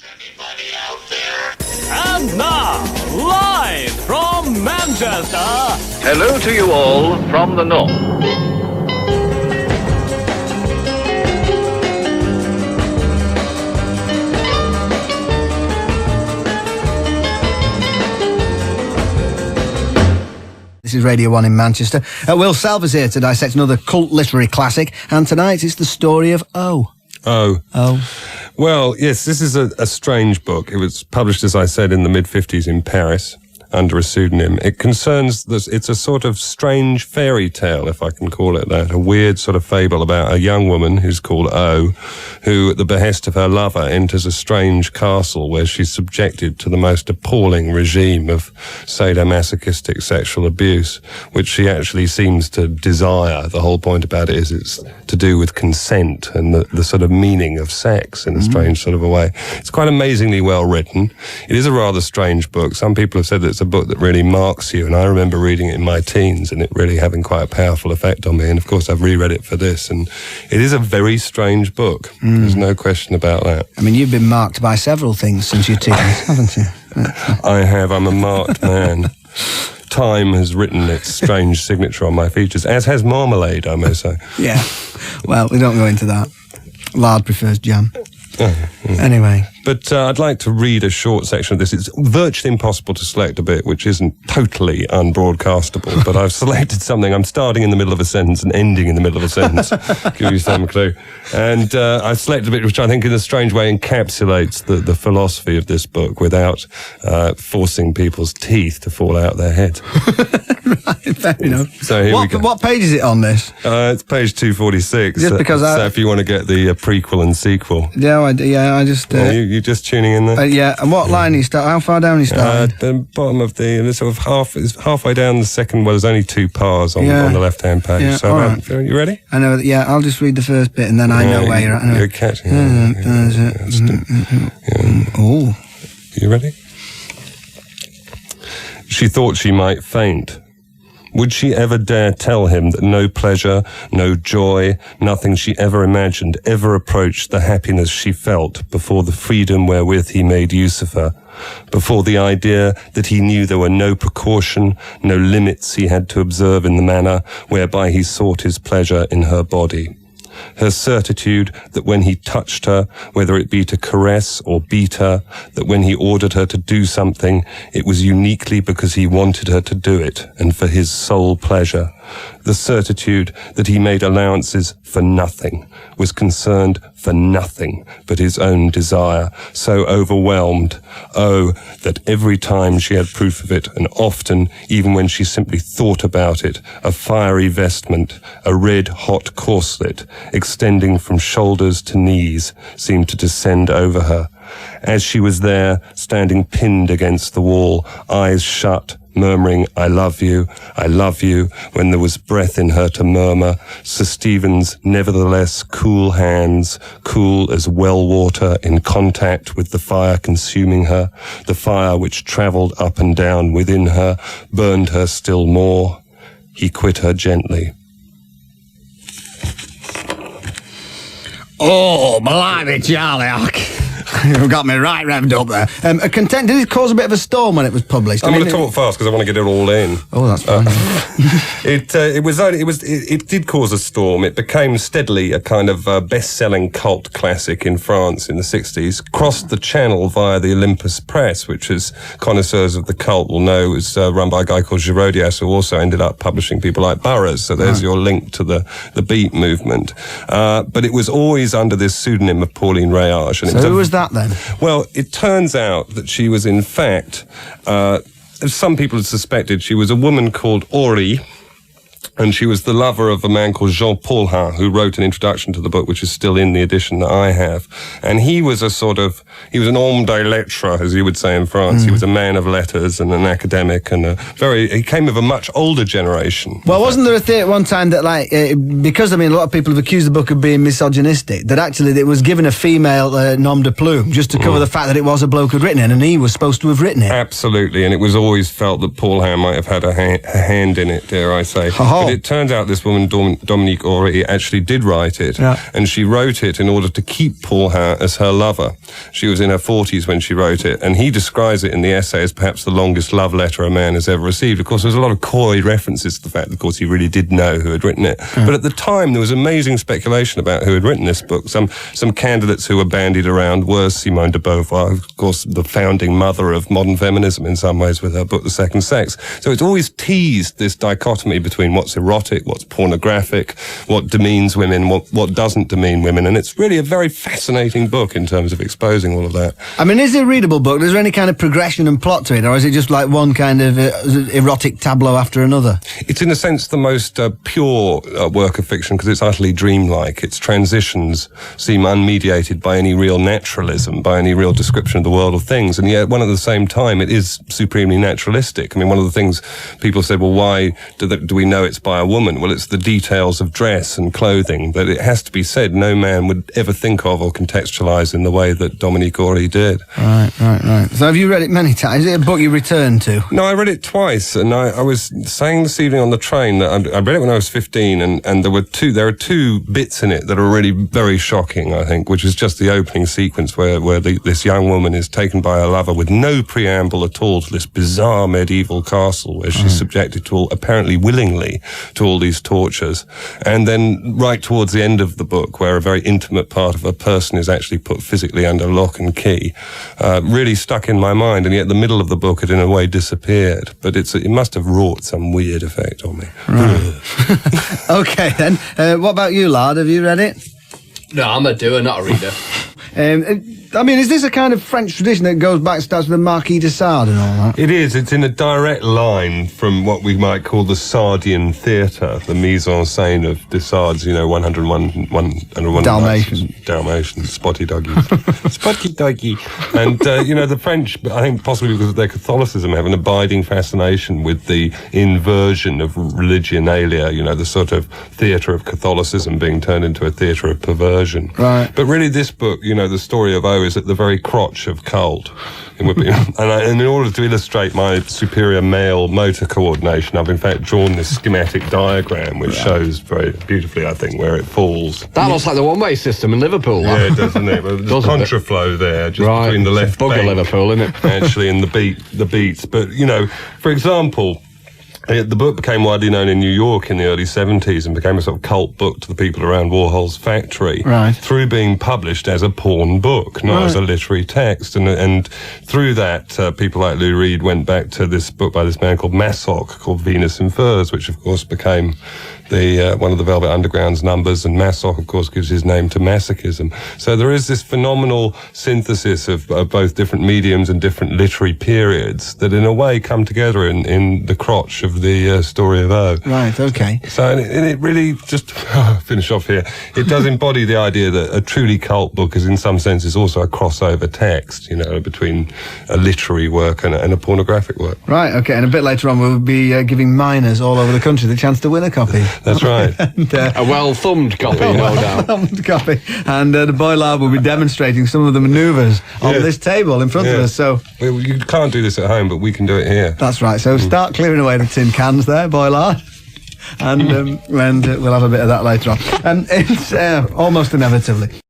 Anybody out there? And now, live from Manchester, Hello to you all from the north. This is Radio 1 in Manchester. Will Selva's here to dissect another cult literary classic, and tonight it's the story of O. Oh. Well, yes, this is a strange book. It was published, as I said, in the mid-50s in Paris under a pseudonym. It concerns this. It's a sort of strange fairy tale, if I can call it that, a weird sort of fable about a young woman who's called O, who, at the behest of her lover, enters a strange castle where she's subjected to the most appalling regime of sadomasochistic sexual abuse, which she actually seems to desire. The whole point about it is it's to do with consent and the sort of meaning of sex in a strange sort of a way. It's quite amazingly well written. It is a rather strange book. Some people have said that it's a book that really marks you, and I remember reading it in my teens and it really having quite a powerful effect on me, and of course I've reread it for this, and it is a very strange book. There's no question about that. I mean, you've been marked by several things since your teens, haven't you? I have. I'm a marked man. Time has written its strange signature on my features, as has marmalade, I may say. Yeah. Well, we don't go into that. Lard prefers jam. Anyway. But I'd like to read a short section of this. It's virtually impossible to select a bit which isn't totally unbroadcastable, but I've selected something. I'm starting in the middle of a sentence and ending in the middle of a sentence, give you some clue. And I've selected a bit which I think in a strange way encapsulates the philosophy of this book without forcing people's teeth to fall out their heads. Right, fair enough. So here we go. What page is it on this? It's page 246. Just because so if you want to get the prequel and sequel. Yeah, I just... You just tuning in there? yeah, and what line are you start? How far down are you starting? The bottom of the sort of halfway down the second. Well, there's only two pars on the left-hand page. Yeah, so right. You ready? I know. Yeah, I'll just read the first bit, and then I know where you're at. You're catching. Oh, You ready? She thought she might faint. Would she ever dare tell him that no pleasure, no joy, nothing she ever imagined ever approached the happiness she felt before the freedom wherewith he made use of her, before the idea that he knew there were no precaution, no limits he had to observe in the manner whereby he sought his pleasure in her body? Her certitude that when he touched her, whether it be to caress or beat her, that when he ordered her to do something, it was uniquely because he wanted her to do it and for his sole pleasure. The certitude that he made allowances for nothing, was concerned for nothing but his own desire, so overwhelmed, that every time she had proof of it, and often, even when she simply thought about it, a fiery vestment, a red-hot corselet, extending from shoulders to knees, seemed to descend over her. As she was there, standing pinned against the wall, eyes shut, murmuring, I love you, when there was breath in her to murmur, Sir Stephen's nevertheless cool hands, cool as well water in contact with the fire consuming her, the fire which travelled up and down within her, burned her still more. He quit her gently. Oh, blimey, Charlie. You got me right revved up there. Did it cause a bit of a storm when it was published? I'm going to talk fast because I want to get it all in. Oh, that's fine. It did cause a storm. It became steadily a kind of best-selling cult classic in France in the 60s. Crossed the channel via the Olympus Press, which, as connoisseurs of the cult will know, was run by a guy called Girodias, who also ended up publishing people like Burroughs. So there's your link to the Beat movement. But it was always under this pseudonym of Pauline Réage. And so who was that then? Well, it turns out that she was in fact, as some people had suspected, she was a woman called Henri, and she was the lover of a man called Jean Paulhan, who wrote an introduction to the book, which is still in the edition that I have. And he was an homme de lettres, as you would say in France. He was a man of letters and an academic, and he came of a much older generation. Well, wasn't there a theory at one time that, because, a lot of people have accused the book of being misogynistic, that actually it was given a female nom de plume, just to cover the fact that it was a bloke who'd written it, and he was supposed to have written it? Absolutely, and it was always felt that Paulhan might have had a hand in it, dare I say. Oh. But it turns out this woman, Dominique Ory, actually did write it. Yeah. And she wrote it in order to keep Paul Howe as her lover. She was in her 40s when she wrote it. And he describes it in the essay as perhaps the longest love letter a man has ever received. Of course, there's a lot of coy references to the fact that, of course, he really did know who had written it. But at the time, there was amazing speculation about who had written this book. Some candidates who were bandied around were Simone de Beauvoir, of course, the founding mother of modern feminism in some ways with her book, The Second Sex. So it's always teased this dichotomy between what's erotic, what's pornographic, what demeans women, what doesn't demean women. And it's really a very fascinating book in terms of exposing all of that. I mean, is it a readable book? Is there any kind of progression and plot to it, or is it just like one kind of erotic tableau after another? It's in a sense the most pure work of fiction because it's utterly dreamlike. Its transitions seem unmediated by any real naturalism, by any real description of the world of things, and yet at the same time it is supremely naturalistic. I mean, one of the things people said, well, why do we know it's by a woman? Well, it's the details of dress and clothing that it has to be said no man would ever think of or contextualise in the way that Dominique Ory did. Right. So have you read it many times? Is it a book you return to? No, I read it twice, and I was saying this evening on the train that I read it when I was 15, and there are two bits in it that are really very shocking, I think, which is just the opening sequence where this young woman is taken by her lover with no preamble at all to this bizarre medieval castle where she's subjected to apparently willingly to all these tortures. And then right towards the end of the book, where a very intimate part of a person is actually put physically under lock and key, really stuck in my mind, and yet the middle of the book had in a way disappeared. But it must have wrought some weird effect on me. Right. Okay, then. What about you, lad? Have you read it? No, I'm a doer, not a reader. I mean, is this a kind of French tradition that goes back, starts with the Marquis de Sade and all that? It is. It's in a direct line from what we might call the Sardian theatre, the mise en scène of de Sade's, 101 Dalmatians, spotty doggies. Spotty doggy. And, the French, I think possibly because of their Catholicism, have an abiding fascination with the inversion of religionalia, the sort of theatre of Catholicism being turned into a theatre of perversion. Right. But really this book, the story of O is at the very crotch of cult. And in order to illustrate my superior male motor coordination, I've in fact drawn this schematic diagram which shows very beautifully, I think, where it falls. That looks like the one-way system in Liverpool. Yeah, doesn't it? Well, there's contraflow there, just between the left bugger bank, Liverpool, isn't it? actually, and the beats. But, for example, the book became widely known in New York in the early 70s and became a sort of cult book to the people around Warhol's factory through being published as a porn book, not as a literary text. And through that, people like Lou Reed went back to this book by this man called Massock called Venus in Furs, which of course became one of the Velvet Underground's numbers, and Massock, of course, gives his name to masochism. So there is this phenomenal synthesis of both different mediums and different literary periods that in a way come together in the crotch of the story of O. Right, okay. So and it really, just to finish off here, it does embody the idea that a truly cult book is in some sense is also a crossover text, between a literary work and a pornographic work. Right, okay, and a bit later on we'll be giving minors all over the country the chance to win a copy. That's right. And, a well-thumbed copy, no doubt. Well-thumbed copy. And the boy lad will be demonstrating some of the manoeuvres on this table in front of us. So you can't do this at home, but we can do it here. That's right. So start clearing away the tin cans there, boy lad. And we'll have a bit of that later on. And it's almost inevitably